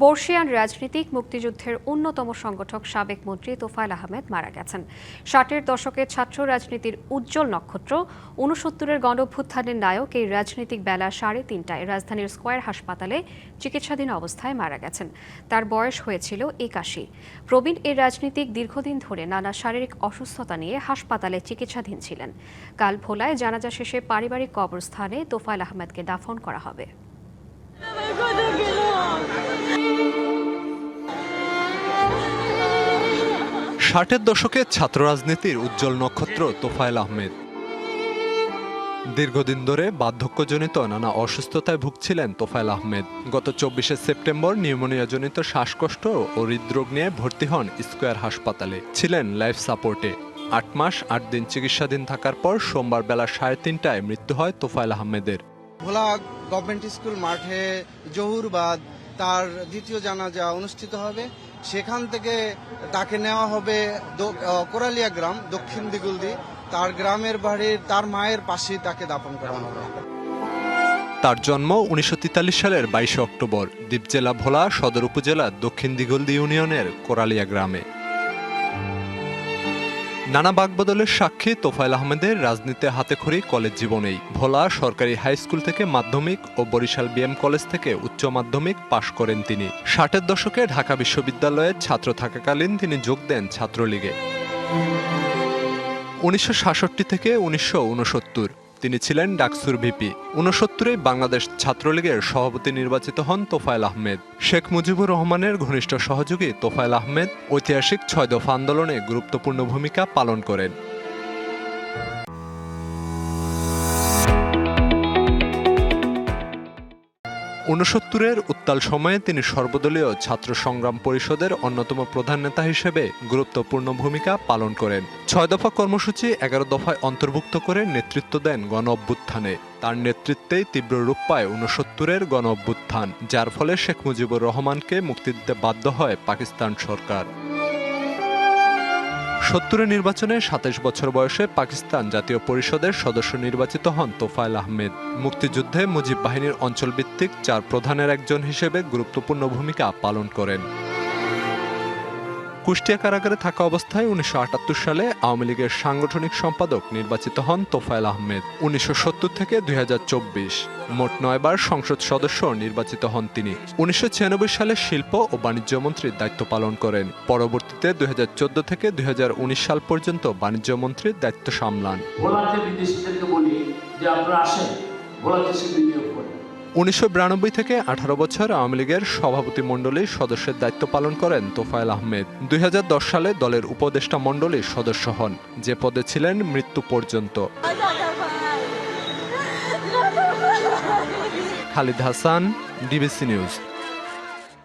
বর্ষিয়ান রাজনীতিক মুক্তিযুদ্ধের অন্যতম সংগঠক সাবেক মন্ত্রী তোফায়েল আহমেদ মারা গেছেন। ৬০-এর দশকে ছাত্র রাজনীতির উজ্জ্বল নক্ষত্র, ৬৯-এর গণঅভ্যুত্থানের নায়ক এই রাজনীতিক বেলা ৩:৩০টায় রাজধানীর স্কয়ার হাসপাতালে চিকিৎসাধীন অবস্থায় মারা গেছেন। তার বয়স হয়েছিল ৮১। প্রবীণ এই রাজনীতিক দীর্ঘদিন ধরে নানা শারীরিক অসুস্থতা নিয়ে হাসপাতালে চিকিৎসাধীন ছিলেন। কাল ভোলায় জানাজা শেষে পারিবারিক কবরস্থানে তোফায়েল আহমেদকে দাফন করা হবে। ৬০-এর দশকে ছাত্র রাজনীতির উজ্জ্বল নক্ষত্র তোফায়েল আহমেদ। দীর্ঘদিন ধরে বার্ধক্যজনিত নানা অসুস্থতায় ভুগছিলেন তোফায়েল আহমেদ। গত ২৪শে সেপ্টেম্বর নিউমোনিয়াজনিত শ্বাসকষ্ট ও হৃদরোগ নিয়ে ভর্তি হন স্কয়ার হাসপাতালে। ছিলেন লাইফ সাপোর্টে। ৮ মাস ৮ দিন চিকিৎসাধীন থাকার পর সোমবার বেলা ৩:৩০টায় মৃত্যু হয় তোফায়েল আহমেদের। ভোলা গভর্নমেন্ট স্কুল মাঠে জহুর বাদ তার দ্বিতীয় জানাজা অনুষ্ঠিত হবে। সেখান থেকে তাকে নেওয়া হবে কোরালিয়া গ্রাম, দক্ষিণ দিগুলদি। তার গ্রামের বাড়ির তার মায়ের পাশেই তাকে দাফন করা হবে। তার জন্ম ১৯৪৩ সালের ২২ অক্টোবর দ্বীপ জেলা ভোলা সদর উপজেলার দক্ষিণ দিগুলদি ইউনিয়নের কোরালিয়া গ্রামে। নানা বাকবদলের সাক্ষী তোফায়েল আহমেদের রাজনীতিতে হাতেখড়ি কলেজ জীবনেই। ভোলা সরকারি হাই স্কুল থেকে মাধ্যমিক ও বরিশাল বিএম কলেজ থেকে উচ্চ মাধ্যমিক পাশ করেন তিনি। ৬০-এর দশকে ঢাকা বিশ্ববিদ্যালয়ের ছাত্র থাকাকালীন তিনি যোগ দেন ছাত্রলীগে। ১৯৬৭ থেকে ১৯৬৯ তিনি ছিলেন ডাকসুর ভিপি। ৬৯-এ বাংলাদেশ ছাত্রলীগের সভাপতি নির্বাচিত হন তোফায়েল আহমেদ। শেখ মুজিবুর রহমানের ঘনিষ্ঠ সহযোগী তোফায়েল আহমেদ ঐতিহাসিক ৬ দফা আন্দোলনে গুরুত্বপূর্ণ ভূমিকা পালন করেন। ৬৯-এর উত্তাল সময়ে তিনি সর্বদলীয় ছাত্র সংগ্রাম পরিষদের অন্যতম প্রধান নেতা হিসেবে গুরুত্বপূর্ণ ভূমিকা পালন করেন। ৬ দফা কর্মসূচি ১১ দফায় অন্তর্ভুক্ত করে নেতৃত্ব দেন গণ অভ্যুত্থানে। তার নেতৃত্বেই তীব্র রূপ পায় ৬৯-এর গণ অভ্যুত্থান, যার ফলে শেখ মুজিবুর রহমানকে মুক্তি দিতে বাধ্য হয় পাকিস্তান সরকার। ৭০-এর নির্বাচনে ২৭ বছর বয়সে পাকিস্তান জাতীয় পরিষদের সদস্য নির্বাচিত হন তোফায়েল আহমেদ। মুক্তিযুদ্ধে মুজিব বাহিনীর অঞ্চলভিত্তিক ৪ প্রধানের একজন হিসেবে গুরুত্বপূর্ণ ভূমিকা পালন করেন। কুষ্টিয়া কারাগারে থাকা অবস্থায় ১৯৭৮ সালে আওয়ামী লীগের সাংগঠনিক সম্পাদক নির্বাচিত হন তোফায়েল আহমেদ। ১৯৭০ থেকে ২০২৪ মোট ৯ বার সংসদ সদস্য নির্বাচিত হন তিনি। ১৯৯৬ সালে শিল্প ও বাণিজ্য মন্ত্রীর দায়িত্ব পালন করেন। পরবর্তীতে ২০১৪ থেকে ২০১৯ সাল পর্যন্ত বাণিজ্য মন্ত্রীর দায়িত্ব সামলান। ১৯৯২ থেকে ১৮ বছর আওয়ামী লীগের সভাপতি মণ্ডলীর সদস্যের দায়িত্ব পালন করেন তোফায়েল আহমেদ। ২০১০ সালে দলের উপদেষ্টা মণ্ডলীর সদস্য হন, যে পদে ছিলেন মৃত্যু পর্যন্ত। Khalid Hasan, DBC news.